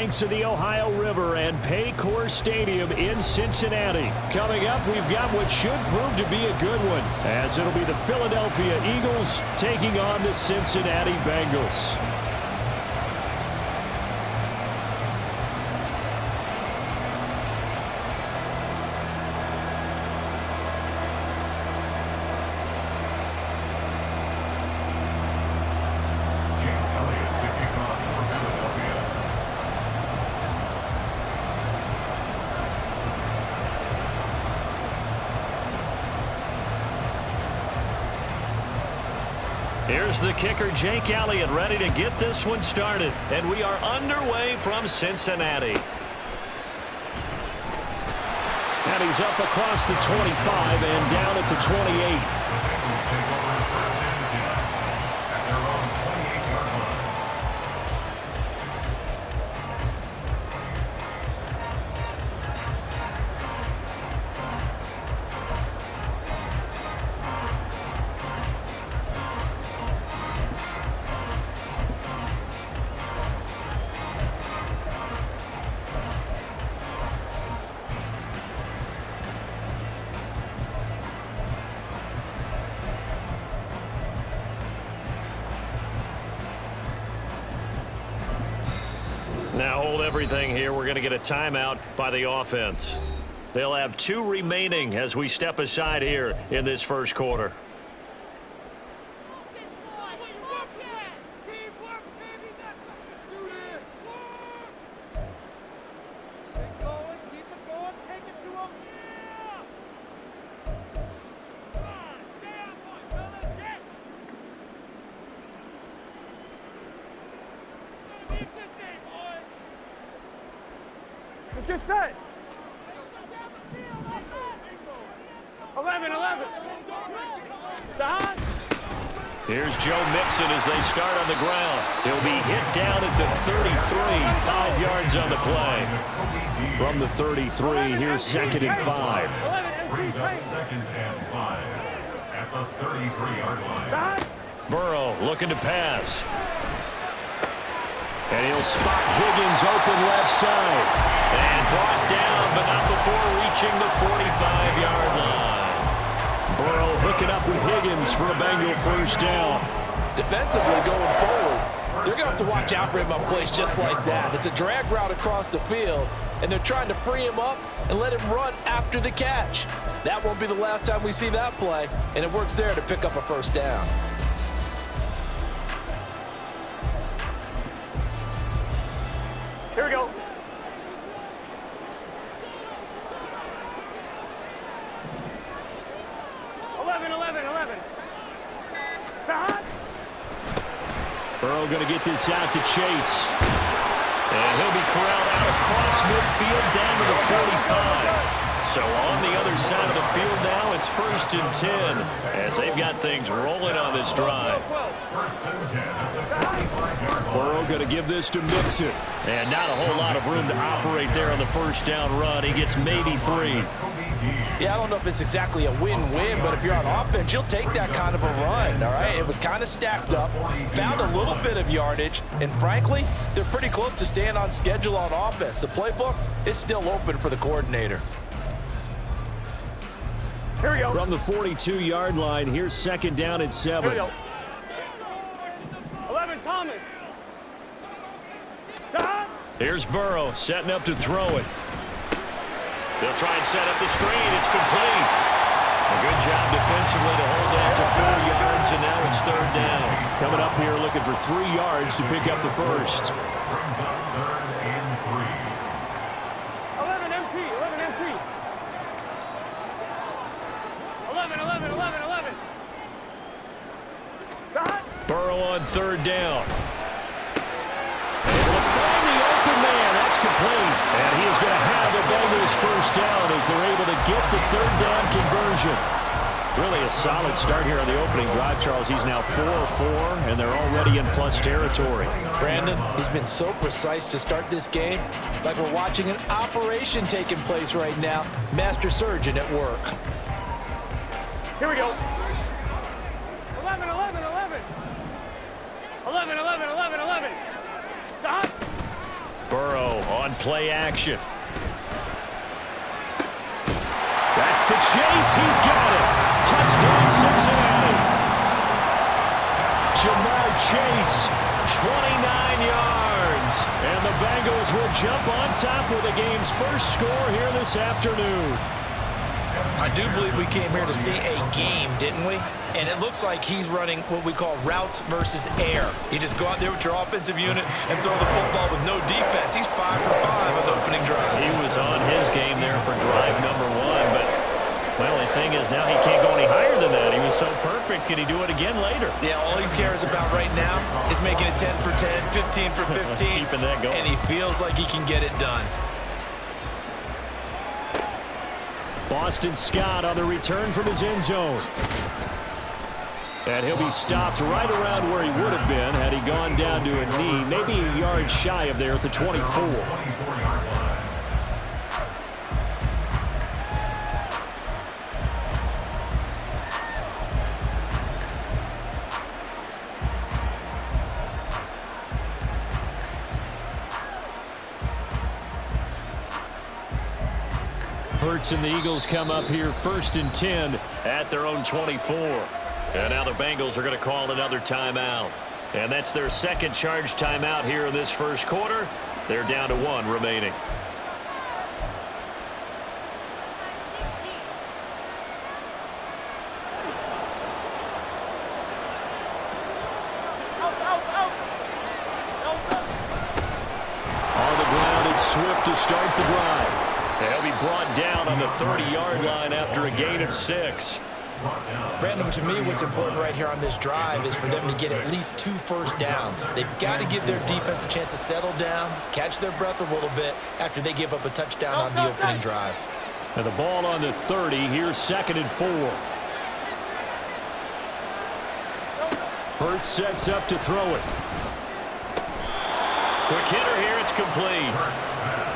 banks of the Ohio River and Paycor Stadium in Cincinnati. Coming up, we've got what should prove to be a good one, as it'll be the Philadelphia Eagles taking on the Cincinnati Bengals. Here's the kicker, Jake Elliott, ready to get this one started. And we are underway from Cincinnati. And he's up across the 25 and down at the 28. Now hold everything here. We're going to get a timeout by the offense. They'll have 2 remaining as we step aside here in this first quarter. Let's get set. 11. Don. Here's Joe Mixon as they start on the ground. He'll be hit down at the 33, 5 yards on the play. From the 33, here's 2nd and 5. Brings up 2nd and 5 at the 33-yard line. Burrow looking to pass. And he'll spot Higgins open left side. And brought down, but not before reaching the 45-yard line. Burrow hooking up with Higgins for a Bengal first down. Defensively going forward, they're going to have to watch out for him on plays just like that. It's a drag route across the field, and they're trying to free him up and let him run after the catch. That won't be the last time we see that play, and it works there to pick up a first down. Here we go. Burrow going to get this out to Chase. And he'll be corralled out across midfield down to the 45. So on the other side of the field now, it's 1st and 10 as they've got things rolling on this drive. Burrow going to give this to Mixon. And not a whole lot of room to operate there on the first down run. He gets maybe 3. Yeah, I don't know if it's exactly a win-win, but if you're on offense, you'll take that kind of a run, all right? It was kind of stacked up, found a little bit of yardage, and frankly, they're pretty close to staying on schedule on offense. The playbook is still open for the coordinator. Here we go. From the 42-yard line, here's 2nd down and 7. Here we go. 11, Thomas. Here's Burrow setting up to throw it. They'll try and set up the screen. It's complete. A good job defensively to hold that to 4 yards, and now it's 3rd down. Coming up here looking for 3 yards to pick up the first. 11 MT. 11. Burrow on 3rd down. Able to find the open man. That's complete. And he is going to have the Bengals first down as they're able to get the 3rd down conversion. Really a solid start here on the opening drive, Charles. He's now 4-4, and they're already in plus territory. Brandon, he's been so precise to start this game, like we're watching an operation taking place right now. Master surgeon at work. Here we go. 11. Stop. Burrow on play action. That's to Chase. He's got it. Touchdown, Cincinnati. Jamar Chase, 29 yards. And the Bengals will jump on top with the game's first score here this afternoon. I do believe we came here to see a game, didn't we? And it looks like he's running what we call routes versus air. You just go out there with your offensive unit and throw the football with no defense. He's 5 for 5 on the opening drive. He was on his game there for drive number 1, but well, the thing is now he can't go any higher than that. He was so perfect. Can he do it again later? Yeah, all he cares about right now is making it 10 for 10, 15 for 15. Keeping that going. And he feels like he can get it done. Boston Scott on the return from his end zone. And he'll be stopped right around where he would have been had he gone down to a knee, maybe a yard shy of there at the 24. Hurts and the Eagles come up here 1st and 10 at their own 24. And now the Bengals are going to call another timeout. And that's their second charge timeout here in this first quarter. They're down to 1 remaining. On the ground, it's Swift to start the drive. He'll be brought down on the 30-yard line after a gain of 6. Brandon, to me, what's important right here on this drive is for them to get at least 2 first downs. They've got to give their defense a chance to settle down, catch their breath a little bit after they give up a touchdown on the opening drive. And the ball on the 30. Here's 2nd and 4. Hurts sets up to throw it. Quick hitter here. It's complete.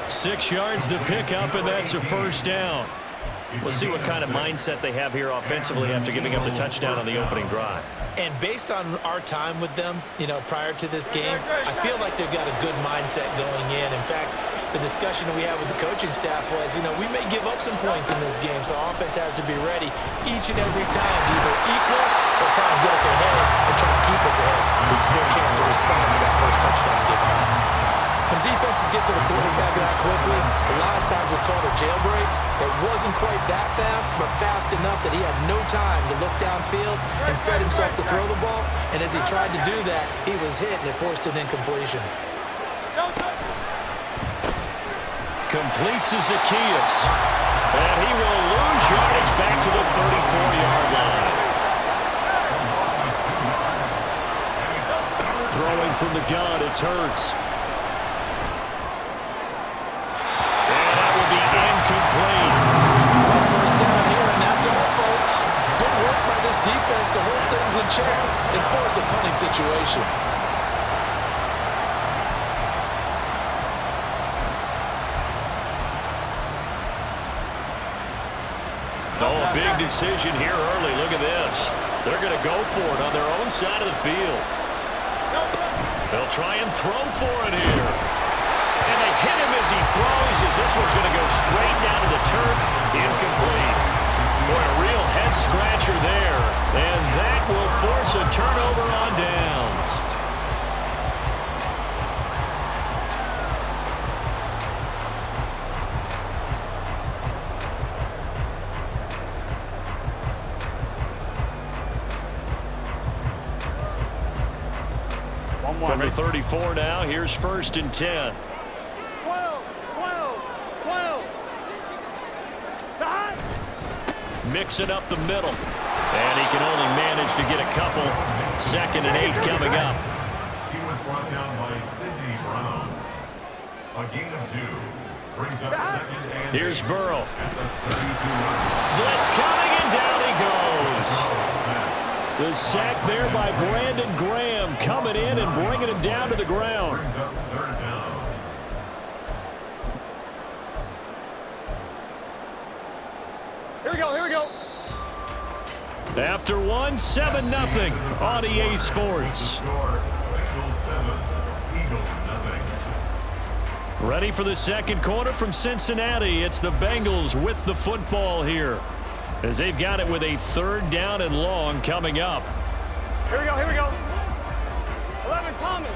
6 yards to pick up, and that's a first down. We'll see what kind of mindset they have here offensively after giving up the touchdown on the opening drive. And based on our time with them, prior to this game, I feel like they've got a good mindset going in. In fact, the discussion that we had with the coaching staff was, we may give up some points in this game, so our offense has to be ready each and every time to either equal or try and get us ahead or try and keep us ahead. This is their chance to respond to that first touchdown given up. When defenses get to the quarterback that quickly, a lot of times it's called a jailbreak. It wasn't quite that fast, but fast enough that he had no time to look downfield and set himself to throw the ball. And as he tried to do that, he was hit and it forced an incompletion. Complete to Zacchaeus. And he will lose yardage back to the 34-yard line. Throwing from the gun, it's Hurts. Incomplete. First down here, and that's all, folks. Good work by this defense to hold things in check and force a punting situation. Oh, a big decision here early. Look at this. They're going to go for it on their own side of the field. They'll try and throw for it here. And they hit him as he throws, as this one's going to go straight down to the turf. Incomplete. Boy, a real head-scratcher there. And that will force a turnover on downs. From the 34 now, here's 1st and 10. 12. Mixing up the middle. And he can only manage to get a couple. 2nd and 8 coming up. He was brought down by Sidney Brown. A gain of 2 brings up 2nd and 8. Here's Burrow. At the 32-yard line. Blitz coming, and down he goes. The sack there by Brandon Graham coming in and bringing him down to the ground. Brings up 3rd down. Here we go. After 1, 7-0 on EA Sports. Score, Bengals 7, Eagles 0. Ready for the second quarter from Cincinnati. It's the Bengals with the football here, as they've got it with a 3rd down and long coming up. Here we go, here we go. 11, Thomas.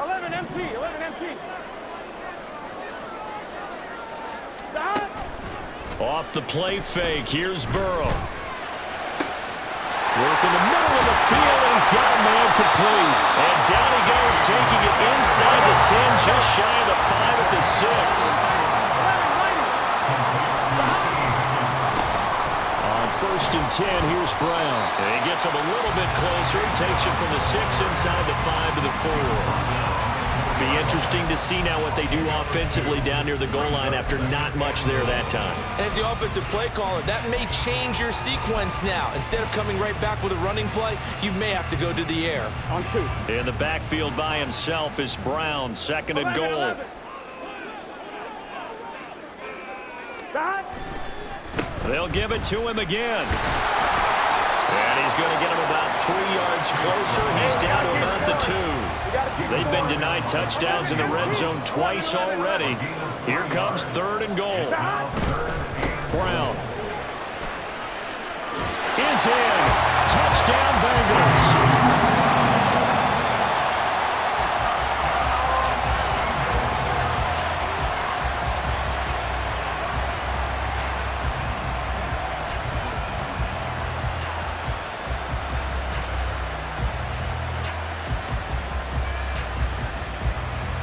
11, MT, 11, MT. Stop. Off the play fake, here's Burrow. Work in the middle of the field, and he's got a man complete. And down he goes, taking it inside the 10, just shy of the 5 at the 6. On 1st and 10, here's Brown. And he gets him a little bit closer. He takes it from the 6 inside the 5 to the 4. Be interesting to see now what they do offensively down near the goal line after not much there that time. As the offensive play caller, that may change your sequence now. Instead of coming right back with a running play, you may have to go to the air. On 2. In the backfield by himself is Brown, 2nd and goal. Stop. They'll give it to him again. And he's going to get him about 3 yards closer. He's down to about the 2. They've been denied touchdowns in the red zone twice already. Here comes 3rd and goal. Brown is in. Touchdown, Bengals.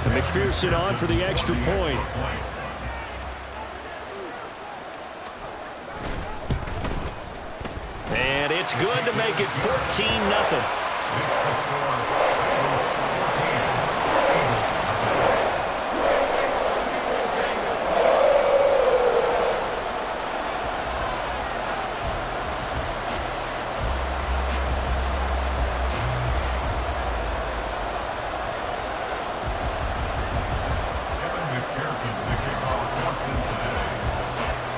McPherson on for the extra point. And it's good to make it 14-0.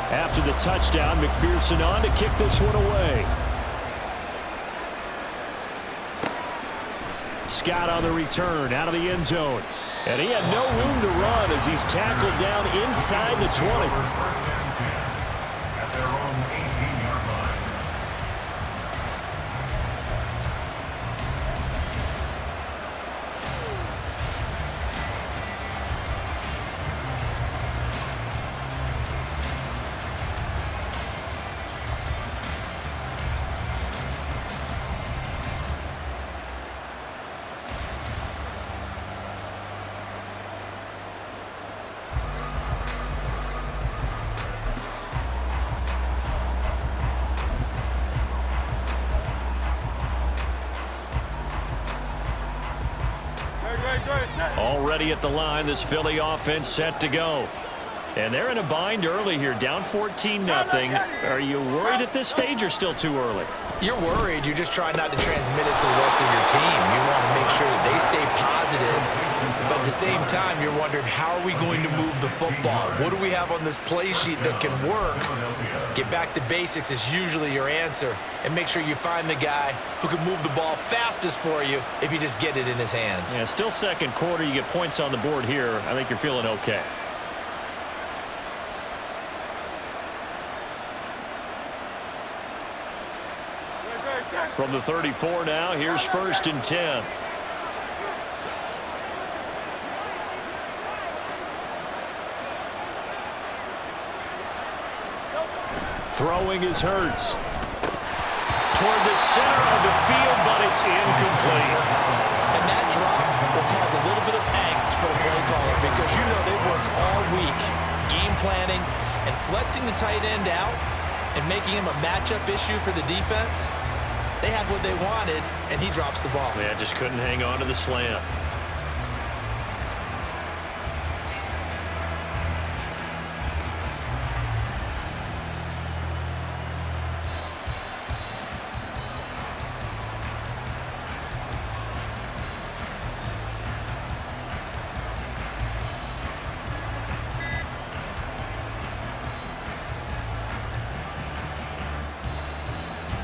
After the touchdown, McPherson on to kick this one away. Scott on the return out of the end zone. And he had no room to run as he's tackled down inside the 20. At their own 18-yard line. Already at the line, this Philly offense set to go. And they're in a bind early here, down 14-0. Are you worried at this stage or still too early? You're worried. You're just trying not to transmit it to the rest of your team. You want to make sure that they stay positive. But at the same time, you're wondering, how are we going to move the football? What do we have on this play sheet that can work? Get back to basics is usually your answer. And make sure you find the guy who can move the ball fastest for you if you just get it in his hands. Yeah, still second quarter. You get points on the board here. I think you're feeling okay. From the 34 now, here's 1st and 10. Throwing is Hurts. Toward the center of the field, but it's incomplete. And that drop will cause a little bit of angst for the play caller because you know they've worked all week game planning and flexing the tight end out and making him a matchup issue for the defense. They had what they wanted, and he drops the ball. Yeah, just couldn't hang on to the slant.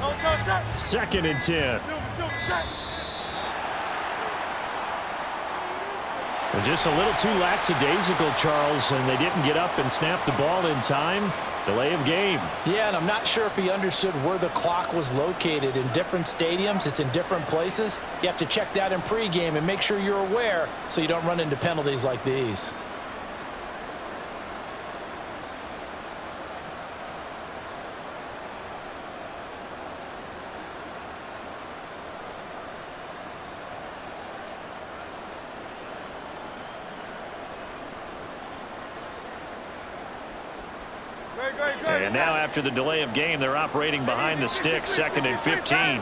Go, go, go. 2nd and 10. And just a little too lackadaisical, Charles, and they didn't get up and snap the ball in time. Delay of game. Yeah, and I'm not sure if he understood where the clock was located. In different stadiums, it's in different places. You have to check that in pregame and make sure you're aware so you don't run into penalties like these. And now after the delay of game, they're operating behind the sticks, 2nd and 15.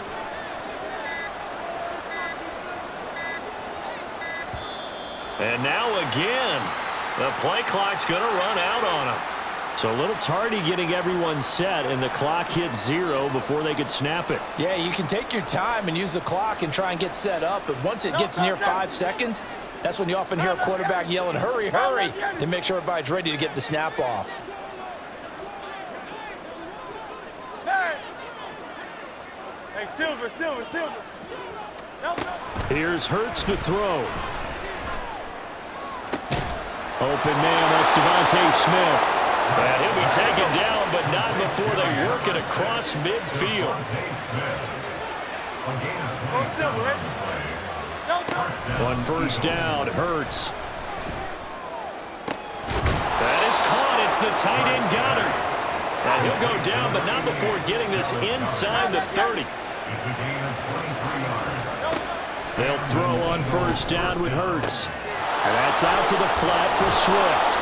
And now again, the play clock's going to run out on them. So a little tardy getting everyone set, and the clock hits 0 before they could snap it. Yeah, you can take your time and use the clock and try and get set up, but once it gets near 5 seconds, that's when you often hear a quarterback yelling, hurry, hurry, to make sure everybody's ready to get the snap off. Hey, Silver. Here's Hurts to throw. Open man, that's Devontae Smith. And he'll be taken down, but not before they work it across midfield. Oh, Silver, right? On first down, Hurts. That is caught. It's the tight end Goddard. And he'll go down, but not before getting this inside the 30. They'll throw on first down with Hurts. And that's out to the flat for Swift.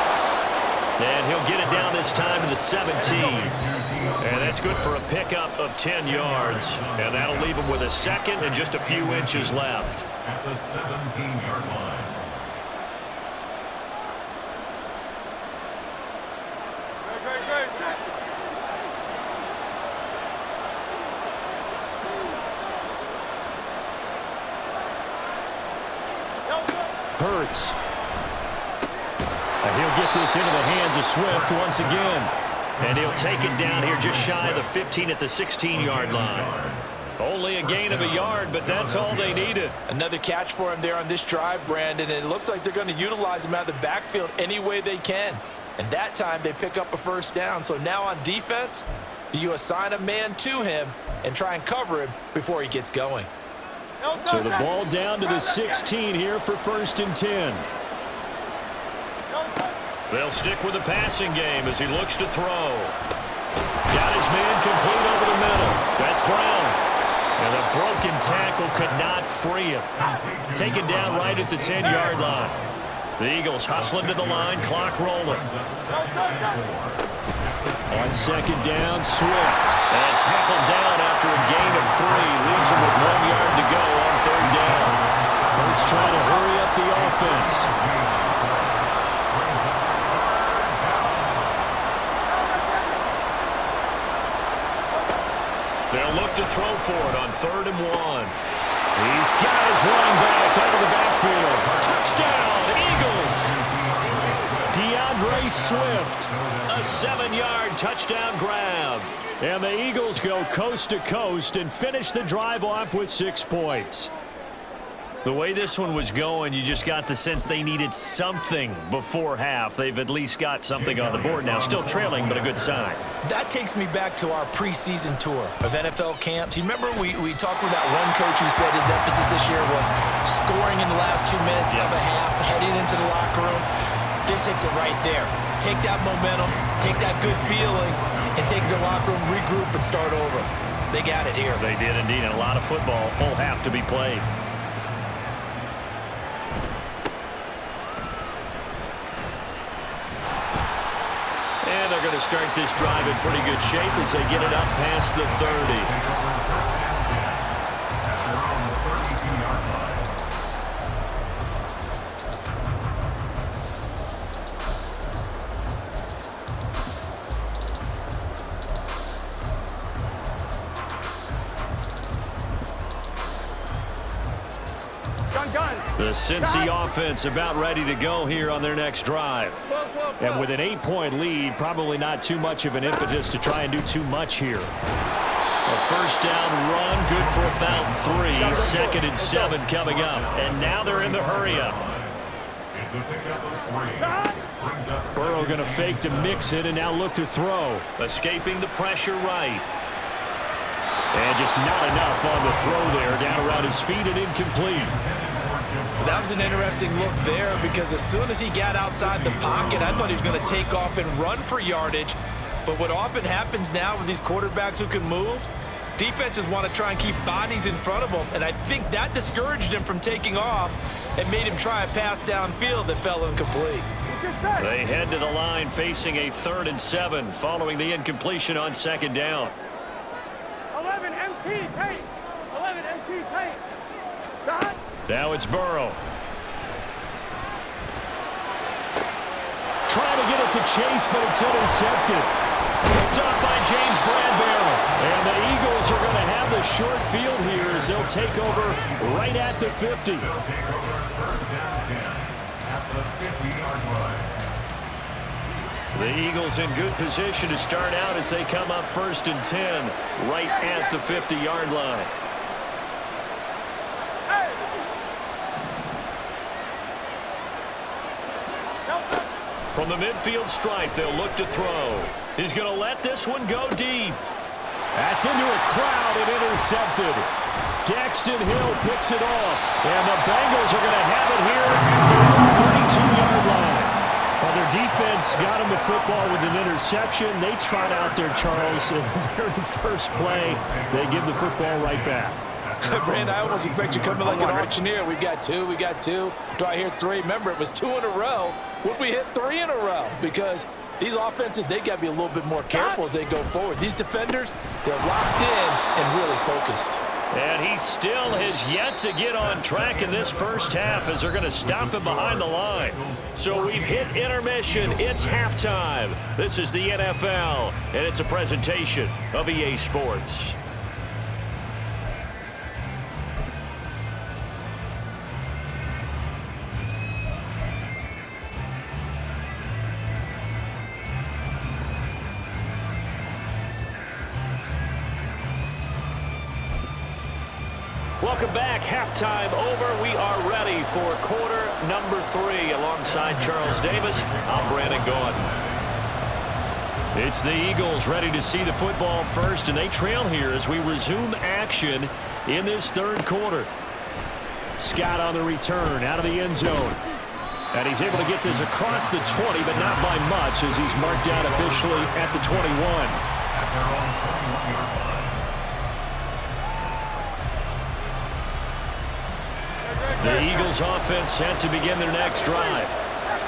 And he'll get it down this time to the 17. And that's good for a pickup of 10 yards. And that'll leave him with a 2nd and just a few inches left. At the 17-yard line. Hurts. And he'll get this into the hands of Swift once again. And he'll take it down here just shy of the 15 at the 16-yard line. Only a gain of a yard, but that's all they needed. Another catch for him there on this drive, Brandon, and it looks like they're going to utilize him out of the backfield any way they can. And that time they pick up a first down. So now on defense, do you assign a man to him and try and cover him before he gets going? So the ball down to the 16 here for 1st and 10. They'll stick with the passing game as he looks to throw. Got his man complete over the middle. That's Brown. And a broken tackle could not free him. Taken down right at the 10-yard line. The Eagles hustling to the line, clock rolling. On 2nd down, Swift. And tackled down after a gain of 3. Leaves him with 1 yard to go on 3rd down. Hurts trying to hurry up the offense. They'll look to throw for it on 3rd and 1. He's got his running back out of the backfield. Touchdown, Eagles! DeAndre Swift, a 7-yard touchdown grab. And the Eagles go coast to coast and finish the drive off with 6 points. The way this one was going, you just got the sense they needed something before half. They've at least got something on the board now. Still trailing, but a good sign. That takes me back to our preseason tour of NFL camps. You remember we talked with that one coach who said his emphasis this year was scoring in the last 2 minutes of a half, heading into the locker room. This hits it right there. Take that momentum, take that good feeling, and take the locker room, regroup, and start over. They got it here. They did indeed. A lot of football, full half to be played. And they're going to start this drive in pretty good shape as they get it up past the 30. The Cincy offense about ready to go here on their next drive. And with an 8-point lead, probably not too much of an impetus to try and do too much here. A first down run, good for about 3. 2nd and 7 coming up. And now they're in the hurry up. It's a pickup of 3. Brings up Burrow going to fake to mix it and now look to throw. Escaping the pressure right. And just not enough on the throw there. Down around his feet and incomplete. That was an interesting look there because as soon as he got outside the pocket, I thought he was going to take off and run for yardage. But what often happens now with these quarterbacks who can move, defenses want to try and keep bodies in front of them, and I think that discouraged him from taking off and made him try a pass downfield that fell incomplete. They head to the line facing a 3rd and 7 following the incompletion on 2nd down. 11 MT paint. 11 MT paint. Stop. Now it's Burrow. Trying to get it to Chase, but it's intercepted. Picked up by James Bradbury. And the Eagles are going to have the short field here as they'll take over right at the 50. They'll take over 1st down 10 at the 50-yard line. The Eagles in good position to start out as they come up 1st and 10 right at the 50-yard line. From the midfield stripe, they'll look to throw. He's going to let this one go deep. That's into a crowd and intercepted. Daxton Hill picks it off. And the Bengals are going to have it here at the 32-yard line. Well, their defense got him the football with an interception. They trot out there, Charles, in the very first play. They give the football right back. Brand, I almost expect you coming like an auctioneer. We've got 2, we got 2. Do I hear 3? Remember, it was 2 in a row. Would we hit 3 in a row? Because these offenses, they got to be a little bit more careful as they go forward. These defenders, they're locked in and really focused. And he still has yet to get on track in this first half as they're going to stop him behind the line. So we've hit intermission. It's halftime. This is the NFL, and it's a presentation of EA Sports. Welcome back. Halftime over. We are ready for quarter number 3. Alongside Charles Davis, I'm Brandon Gaudin. It's the Eagles ready to see the football first, and they trail here as we resume action in this 3rd quarter. Scott on the return out of the end zone. And he's able to get this across the 20, but not by much as he's marked down officially at the 21. At their own 21-yard line. The Eagles offense set to begin their next drive.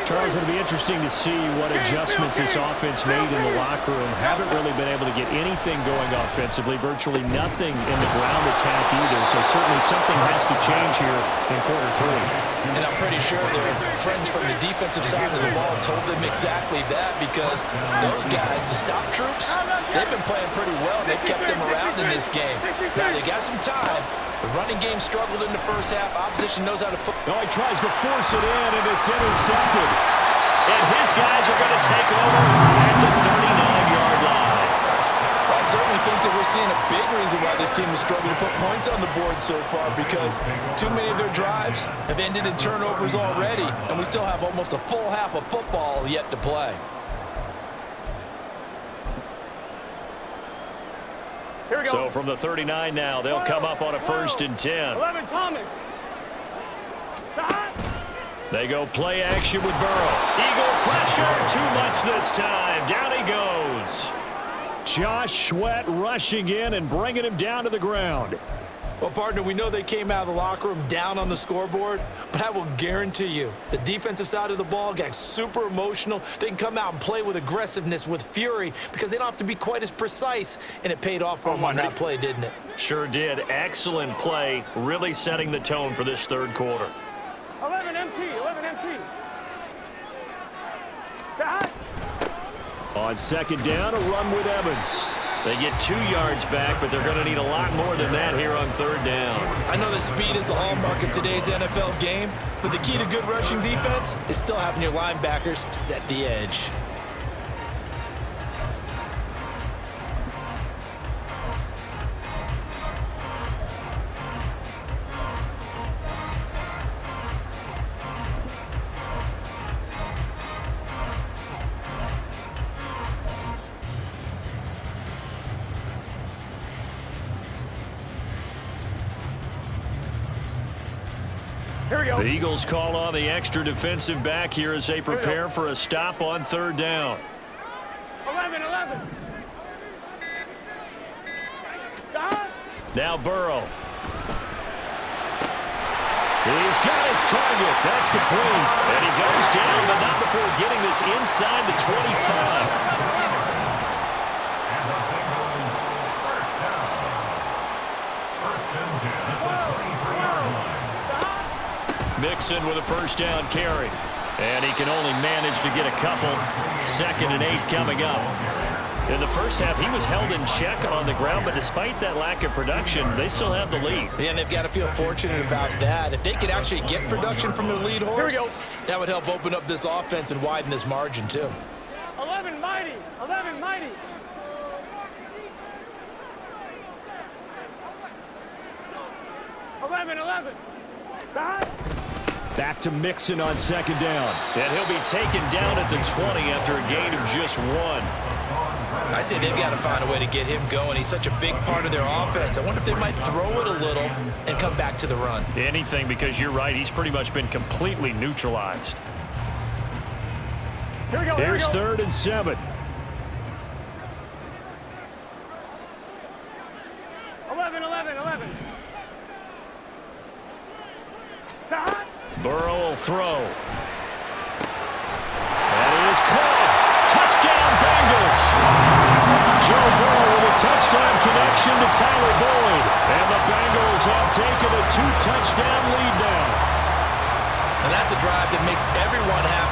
Charles, it'll be interesting to see what adjustments this offense made in the locker room. Haven't really been able to get anything going offensively, virtually nothing in the ground attack either. So certainly something has to change here in quarter 3. And I'm pretty sure their friends from the defensive side of the ball told them exactly that because those guys, the stop troops, they've been playing pretty well. They've kept them around in this game. Now, they got some time. The running game struggled in the first half. Opposition knows how to put. No, he tries to force it in, and it's intercepted. And his guys are going to take over at the 39-yard line. I certainly think that we're seeing a big reason why this team is struggling to put points on the board so far because too many of their drives have ended in turnovers already, and we still have almost a full half of football yet to play. Here we go. So from the 39 now, they'll come up on a 1st and 10. 11 Thomas. Stop. They go play action with Burrow. Eagle pressure, too much this time. Down he goes. Josh Sweat rushing in and bringing him down to the ground. Well, partner, we know they came out of the locker room down on the scoreboard, but I will guarantee you the defensive side of the ball got super emotional. They can come out and play with aggressiveness, with fury, because they don't have to be quite as precise, and it paid off for them on that play, didn't it? Sure did. Excellent play, really setting the tone for this 3rd quarter. 11 MT, 11 MT. Stop. On 2nd down, a run with Evans. They get 2 yards back, but they're going to need a lot more than that here on 3rd down. I know that speed is the hallmark of today's NFL game, but the key to good rushing defense is still having your linebackers set the edge. Here we go. The Eagles call on the extra defensive back here as they prepare for a stop on third down. 11. Now Burrow. He's got his target. That's complete. And he goes down, but not before getting this inside the 25. And the Bengals first down. First and 10 at the 23-yard line. Mixon with a first down carry. And he can only manage to get a couple. 2nd and 8 coming up. In the first half, he was held in check on the ground, but despite that lack of production, they still have the lead. Yeah, and they've got to feel fortunate about that. If they could actually get production from their lead horse, that would help open up this offense and widen this margin, too. 11 mighty. 11. Back to Mixon on 2nd down. And he'll be taken down at the 20 after a gain of just 1. I'd say they've got to find a way to get him going. He's such a big part of their offense. I wonder if they might throw it a little and come back to the run. Anything, because you're right. He's pretty much been completely neutralized. Here we go. Here's 3rd and 7. 11. Burrow will throw. That is caught. Touchdown, Bengals. Joe Burrow with a touchdown connection to Tyler Boyd. And the Bengals have taken a 2-touchdown lead now. And that's a drive that makes everyone happy.